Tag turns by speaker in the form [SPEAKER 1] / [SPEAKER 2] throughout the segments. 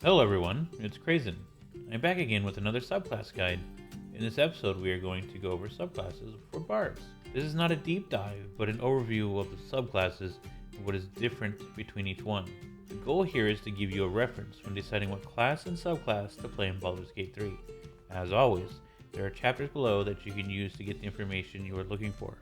[SPEAKER 1] Hello everyone, it's Krazen. I'm back again with another subclass guide. In this episode we are going to go over subclasses for bards. This is not a deep dive, but an overview of the subclasses and what is different between each one. The goal here is to give you a reference when deciding what class and subclass to play in Baldur's Gate 3. As always, there are chapters below that you can use to get the information you are looking for.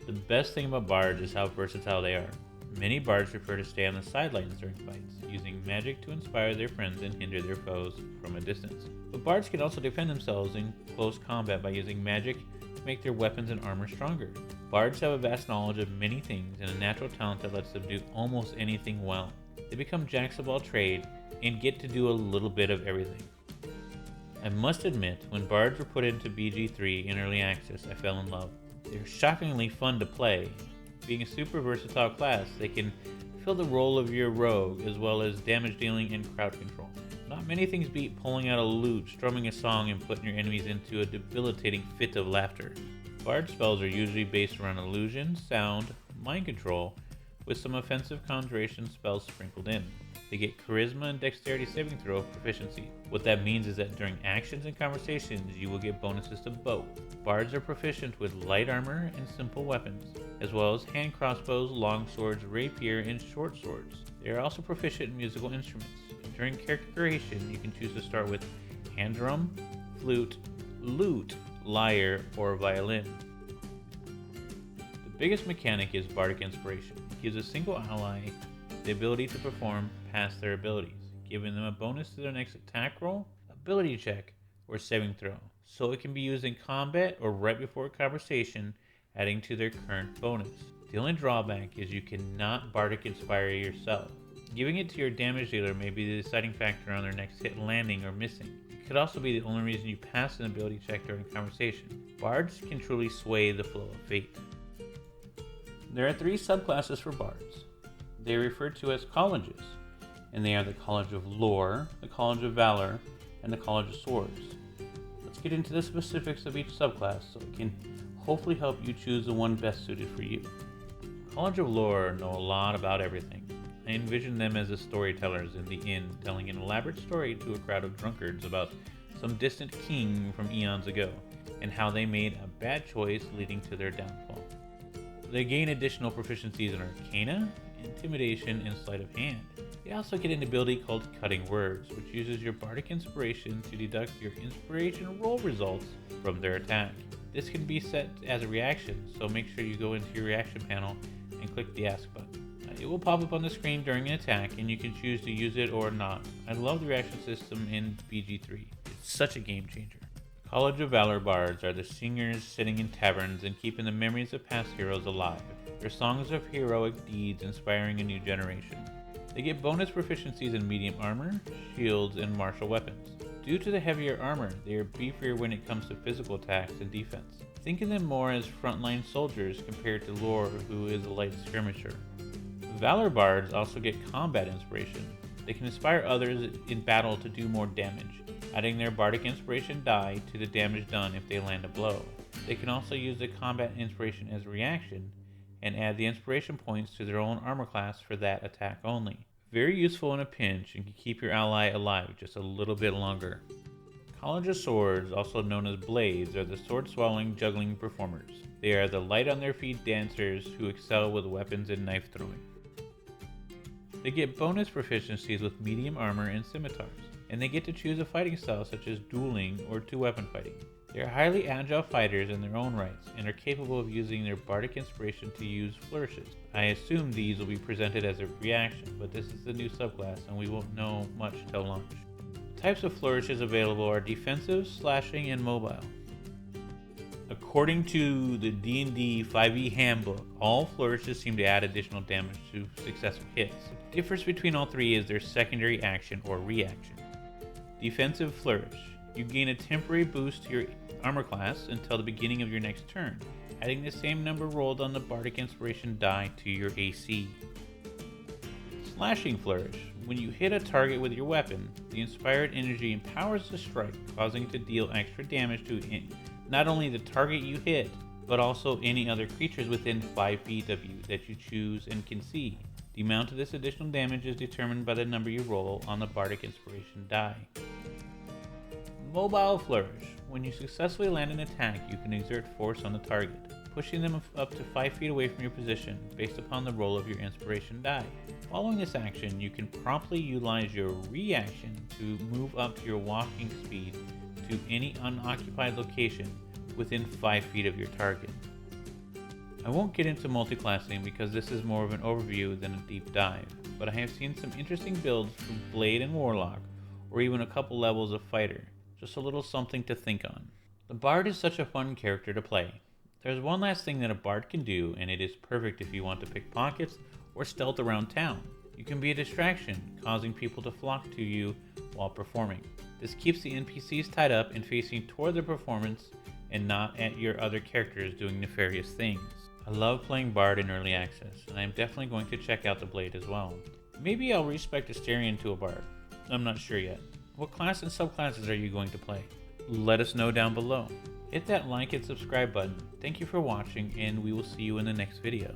[SPEAKER 1] The best thing about bards is how versatile they are. Many bards prefer to stay on the sidelines during fights, using magic to inspire their friends and hinder their foes from a distance. But bards can also defend themselves in close combat by using magic to make their weapons and armor stronger. Bards have a vast knowledge of many things and a natural talent that lets them do almost anything well. They become jacks of all trade and get to do a little bit of everything. I must admit, when bards were put into BG3 in early access, I fell in love. They're shockingly fun to play. Being a super versatile class, they can fill the role of your rogue as well as damage dealing and crowd control. Not many things beat pulling out a lute, strumming a song, and putting your enemies into a debilitating fit of laughter. Bard spells are usually based around illusion, sound, mind control, with some offensive conjuration spells sprinkled in. They get charisma and dexterity saving throw proficiency. What that means is that during actions and conversations, you will get bonuses to both. Bards are proficient with light armor and simple weapons, as well as hand crossbows, long swords, rapier, and short swords. They are also proficient in musical instruments. During character creation, you can choose to start with hand drum, flute, lute, lyre, or violin. The biggest mechanic is bardic inspiration. It gives a single ally the ability to perform past their abilities, giving them a bonus to their next attack roll, ability check, or saving throw. So it can be used in combat or right before a conversation, adding to their current bonus. The only drawback is you cannot bardic inspire yourself. Giving it to your damage dealer may be the deciding factor on their next hit landing or missing. It could also be the only reason you pass an ability check during conversation. Bards can truly sway the flow of fate. There are 3 subclasses for bards. They are referred to as colleges, and they are the College of Lore, the College of Valor, and the College of Swords. Let's get into the specifics of each subclass so it can hopefully help you choose the one best suited for you. College of Lore know a lot about everything. I envision them as the storytellers in the inn telling an elaborate story to a crowd of drunkards about some distant king from eons ago, and how they made a bad choice leading to their downfall. They gain additional proficiencies in Arcana, Intimidation, and Sleight of Hand. They also get an ability called Cutting Words, which uses your bardic inspiration to deduct your inspiration roll results from their attack. This can be set as a reaction, so make sure you go into your reaction panel and click the Ask button. It will pop up on the screen during an attack, and you can choose to use it or not. I love the reaction system in BG3. It's such a game changer. College of Valor bards are the singers sitting in taverns and keeping the memories of past heroes alive. Their songs of heroic deeds inspiring a new generation. They get bonus proficiencies in medium armor, shields, and martial weapons. Due to the heavier armor, they are beefier when it comes to physical attacks and defense. Think of them more as frontline soldiers compared to Lore, who is a light skirmisher. Valor bards also get combat inspiration. They can inspire others in battle to do more damage, adding their bardic inspiration die to the damage done if they land a blow. They can also use the combat inspiration as a reaction, and add the inspiration points to their own armor class for that attack only. Very useful in a pinch and can keep your ally alive just a little bit longer. College of Swords, also known as Blades, are the sword-swallowing juggling performers. They are the light-on-their-feet dancers who excel with weapons and knife throwing. They get bonus proficiencies with medium armor and scimitars, and they get to choose a fighting style such as dueling or 2-weapon fighting. They are highly agile fighters in their own rights, and are capable of using their bardic inspiration to use flourishes. I assume these will be presented as a reaction, but this is the new subclass and we won't know much till launch. The types of flourishes available are defensive, slashing, and mobile. According to the D&D 5e handbook, all flourishes seem to add additional damage to successive hits. The difference between all 3 is their secondary action or reaction. Defensive flourish. You gain a temporary boost to your armor class until the beginning of your next turn, adding the same number rolled on the bardic inspiration die to your AC. Slashing flourish. When you hit a target with your weapon, the inspired energy empowers the strike, causing it to deal extra damage to not only the target you hit, but also any other creatures within 5 feet of you that you choose and can see. The amount of this additional damage is determined by the number you roll on the Bardic Inspiration die. Mobile Flourish. When you successfully land an attack, you can exert force on the target, pushing them up to 5 feet away from your position based upon the roll of your Inspiration die. Following this action, you can promptly utilize your reaction to move up to your walking speed to any unoccupied location within 5 feet of your target. I won't get into multiclassing because this is more of an overview than a deep dive, but I have seen some interesting builds from Blade and Warlock, or even a couple levels of Fighter. Just a little something to think on. The Bard is such a fun character to play. There's one last thing that a Bard can do, and it is perfect if you want to pick pockets or stealth around town. You can be a distraction, causing people to flock to you while performing. This keeps the NPCs tied up and facing toward the performance and not at your other characters doing nefarious things. I love playing Bard in early access, and I'm definitely going to check out the Blade as well. Maybe I'll respec Asterion to a Bard. I'm not sure yet. What class and subclasses are you going to play? Let us know down below. Hit that like and subscribe button. Thank you for watching, and we will see you in the next video.